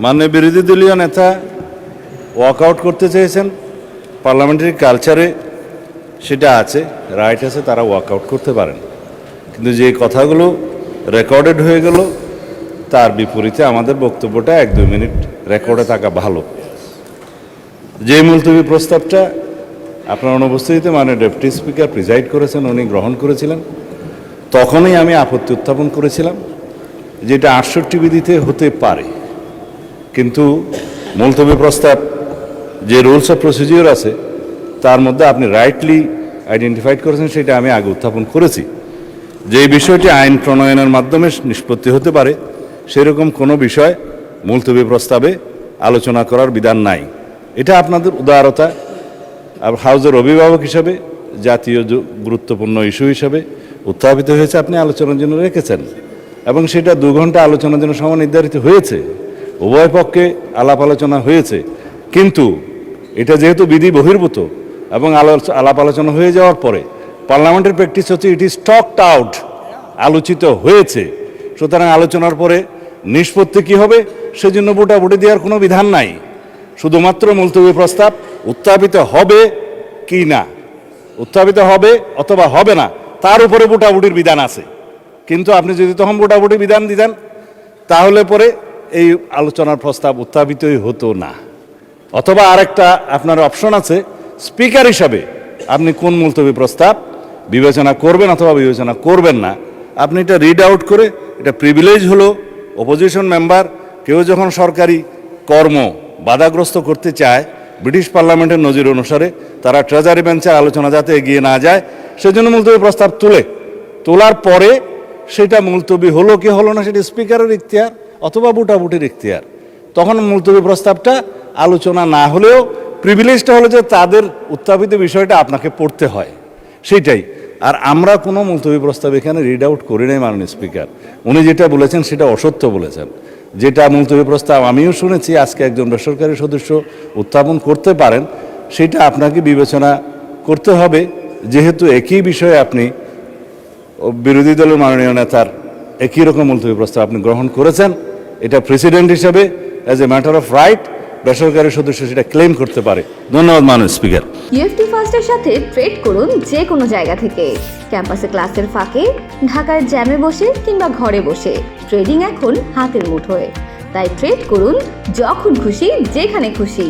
মাননীয় বিরোধী দলীয় নেতা ওয়াকআউট করতে চেয়েছেন, পার্লামেন্টারি কালচারে সেটা আছে, রাইট আছে, তারা ওয়াকআউট করতে পারেন। কিন্তু যে কথাগুলো রেকর্ডেড হয়ে গেল তার বিপরীতে আমাদের বক্তব্যটা 1-2 মিনিট রেকর্ডে থাকা ভালো। যে মুলতবি প্রস্তাবটা আপনার অনুপস্থিতিতে মাননীয় ডেপুটি স্পিকার প্রিজাইড করেছেন, উনি গ্রহণ করেছিলেন, তখনই আমি আপত্তি উত্থাপন করেছিলাম যেটা 68 বিধিতে হতে পারে, কিন্তু মুলতবি প্রস্তাব যে রুলস অফ প্রসিডিওর আছে তার মধ্যে আপনি রাইটলি আইডেন্টিফাইড করেছেন, সেটা আমি আগে উত্থাপন করেছি। যে বিষয়টি আইন প্রণয়নের মাধ্যমে নিষ্পত্তি হতে পারে সেরকম কোনো বিষয় মুলতবি প্রস্তাবে আলোচনা করার বিধান নাই। এটা আপনাদের উদারতা, হাউজের অভিভাবক হিসাবে জাতীয় গুরুত্বপূর্ণ ইস্যু হিসাবে উত্থাপিত হয়েছে, আপনি আলোচনার জন্য রেখেছেন এবং সেটা 2 ঘন্টা আলোচনার জন্য সময় নির্ধারিত হয়েছে, উভয় পক্ষে আলাপ আলোচনা হয়েছে। কিন্তু এটা যেহেতু বিধি বহির্ভূত এবং আলাপ আলোচনা হয়ে যাওয়ার পরে পার্লামেন্টের প্র্যাকটিস হচ্ছে ইট ইজ টকড আউট, আলোচিত হয়েছে, সুতরাং আলোচনার পরে নিষ্পত্তি কী হবে সেজন্য ভোটাভুটি দেওয়ার কোনো বিধান নাই। শুধুমাত্র মুলতবি প্রস্তাব উত্থাপিত হবে কি না, উত্থাপিত হবে অথবা হবে না তার উপরে ভোটাভুটির বিধান আছে। কিন্তু আপনি যদি তখন ভোটাভুটি বিধান দিতেন তাহলে পরে এই আলোচনার প্রস্তাব উত্থাপিতই হতো না। অথবা আরেকটা আপনার অপশন আছে, স্পিকার হিসাবে আপনি কোন মুলতবি প্রস্তাব বিবেচনা করবেন অথবা বিবেচনা করবেন না, আপনি এটা রিড আউট করে, এটা প্রিভিলেজ হলো অপোজিশন মেম্বার কেউ যখন সরকারি কর্ম বাধাগ্রস্ত করতে চায়, ব্রিটিশ পার্লামেন্টের নজির অনুসারে তারা ট্রেজারি বেঞ্চের আলোচনা যাতে এগিয়ে না যায় সেজন্য মুলতবি প্রস্তাব তোলার পরে সেটা মুলতবি হলো কি হলো না সেটা স্পিকারের ইখতিয়ার অথবা ভোটাভুটির ইখতিয়ার। তখন মুলতবি প্রস্তাবটা আলোচনা না হলেও প্রিভিলেজটা হলো যে তাদের উত্থাপিত বিষয়টা আপনাকে পড়তে হয়, সেইটাই। আর আমরা কোনো মুলতবি প্রস্তাব এখানে রিড আউট করি নাই মাননীয় স্পিকার। উনি যেটা বলেছেন সেটা অসত্য বলেছেন। যেটা মুলতবি প্রস্তাব আমিও শুনেছি আজকে একজন বেসরকারি সদস্য উত্থাপন করতে পারেন, সেটা আপনাকে বিবেচনা করতে হবে, যেহেতু একই বিষয়ে আপনি বিরোধী দলের মাননীয় নেতার একই রকম মুলতবি প্রস্তাব আপনি গ্রহণ করেছেন। এটা প্রেসিডেন্ট হিসেবে as a matter of right বেসরকারি সদস্য সেটা ক্লেম করতে পারে। ধন্যবাদ মাননীয় স্পিকার। ইউএফটি ফার্স্টের সাথে ট্রেড করুন যে কোনো জায়গা থেকে, ক্যাম্পাসে ক্লাসের ফাঁকে, ঢাকার জ্যামে বসে কিংবা ঘরে বসে। ট্রেডিং এখন হাতের মুঠোয়, তাই ট্রেড করুন যখন খুশি যেখানে খুশি।